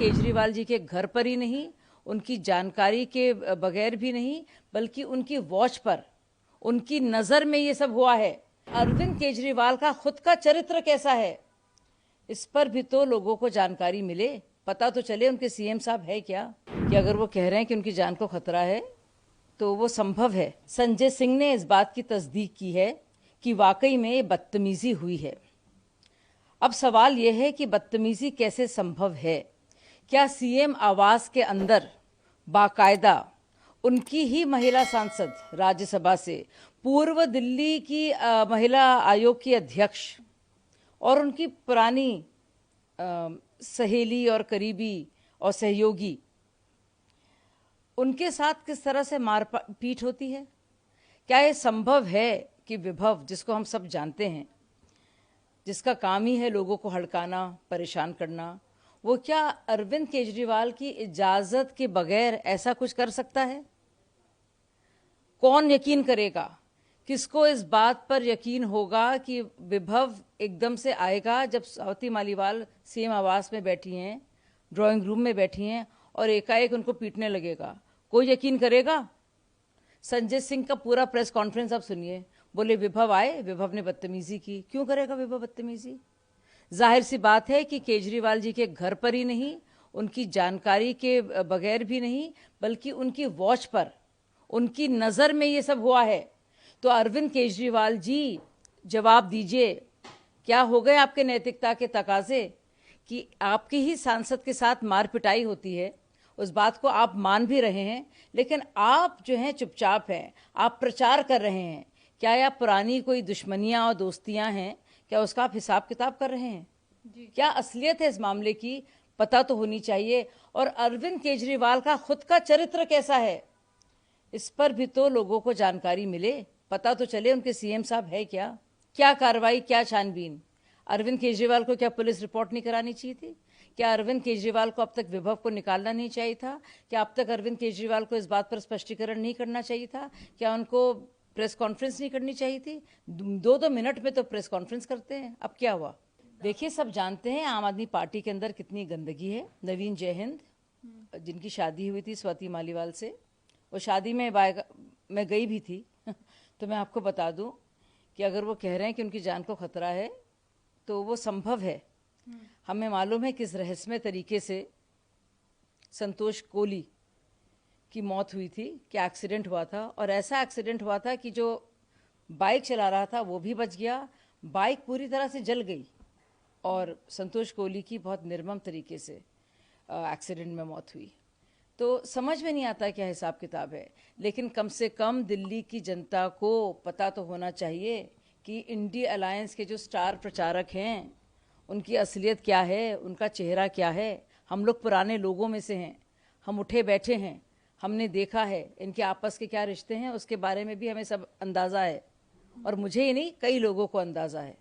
केजरीवाल जी के घर पर ही नहीं, उनकी जानकारी के बगैर भी नहीं, बल्कि उनकी वॉच पर, उनकी नज़र में ये सब हुआ है। अरविंद केजरीवाल का खुद का चरित्र कैसा है, इस पर भी तो लोगों को जानकारी मिले, पता तो चले उनके सीएम साहब है क्या। कि अगर वो कह रहे हैं कि उनकी जान को खतरा है तो वो संभव है। संजय सिंह ने इस बात की तस्दीक की है कि वाकई में ये बदतमीजी हुई है। अब सवाल यह है कि बदतमीजी कैसे संभव है। क्या सीएम आवास के अंदर बाकायदा उनकी ही महिला सांसद राज्यसभा से, पूर्व दिल्ली की महिला आयोग की अध्यक्ष और उनकी पुरानी सहेली और करीबी और सहयोगी, उनके साथ किस तरह से मारपीट होती है? क्या ये संभव है कि विभव, जिसको हम सब जानते हैं, जिसका काम ही है लोगों को हड़काना, परेशान करना, वो क्या अरविंद केजरीवाल की इजाज़त के बगैर ऐसा कुछ कर सकता है? कौन यकीन करेगा? किसको इस बात पर यकीन होगा कि विभव एकदम से आएगा जब स्वाति मालीवाल सीएम आवास में बैठी हैं, ड्राइंग रूम में बैठी हैं, और एकाएक उनको पीटने लगेगा? कोई यकीन करेगा? संजय सिंह का पूरा प्रेस कॉन्फ्रेंस आप सुनिए। बोले विभव आए, विभव ने बदतमीजी की। क्यों करेगा विभव बदतमीजी? जाहिर सी बात है कि केजरीवाल जी के घर पर ही नहीं, उनकी जानकारी के बगैर भी नहीं, बल्कि उनकी वॉच पर, उनकी नज़र में ये सब हुआ है। तो अरविंद केजरीवाल जी, जवाब दीजिए, क्या हो गए आपके नैतिकता के तकाजे कि आपकी ही सांसद के साथ मार पिटाई होती है? उस बात को आप मान भी रहे हैं, लेकिन आप जो हैं चुपचाप हैं, आप प्रचार कर रहे हैं। क्या यह पुरानी कोई दुश्मनियां और दोस्तियां हैं? क्या उसका आप हिसाब किताब कर रहे हैं? क्या असलियत है इस मामले की? पता तो होनी चाहिए। और अरविंद केजरीवाल का खुद का चरित्र कैसा है, इस पर भी तो लोगों को जानकारी मिले, पता तो चले उनके सीएम साहब है क्या। क्या कार्रवाई, क्या छानबीन? अरविंद केजरीवाल को क्या पुलिस रिपोर्ट नहीं करानी चाहिए थी? क्या अरविंद केजरीवाल को अब तक विभव को निकालना नहीं चाहिए था? क्या अब तक अरविंद केजरीवाल को इस बात पर स्पष्टीकरण नहीं करना चाहिए था? क्या उनको प्रेस कॉन्फ्रेंस नहीं करनी चाहिए थी? 2-2 मिनट में तो प्रेस कॉन्फ्रेंस करते हैं। अब क्या हुआ? देखिए, सब जानते हैं आम आदमी पार्टी के अंदर कितनी गंदगी है। नवीन जयहिंद, जिनकी शादी हुई थी स्वाति मालीवाल से, वो शादी में मैं गई भी थी तो मैं आपको बता दूं कि अगर वो कह रहे हैं कि उनकी जान को खतरा है तो वो संभव है। हमें मालूम है किस रहस्यमय तरीके से संतोष कोली की मौत हुई थी, क्या एक्सीडेंट हुआ था। और ऐसा एक्सीडेंट हुआ था कि जो बाइक चला रहा था वो भी बच गया, बाइक पूरी तरह से जल गई, और संतोष कोली की बहुत निर्मम तरीके से एक्सीडेंट में मौत हुई। तो समझ में नहीं आता क्या हिसाब किताब है। लेकिन कम से कम दिल्ली की जनता को पता तो होना चाहिए कि इंडिया अलायंस के जो स्टार प्रचारक हैं उनकी असलियत क्या है, उनका चेहरा क्या है। हम लोग पुराने लोगों में से हैं, हम उठे बैठे हैं, हमने देखा है इनके आपस के क्या रिश्ते हैं, उसके बारे में भी हमें सब अंदाज़ा है। और मुझे ही नहीं, कई लोगों को अंदाज़ा है।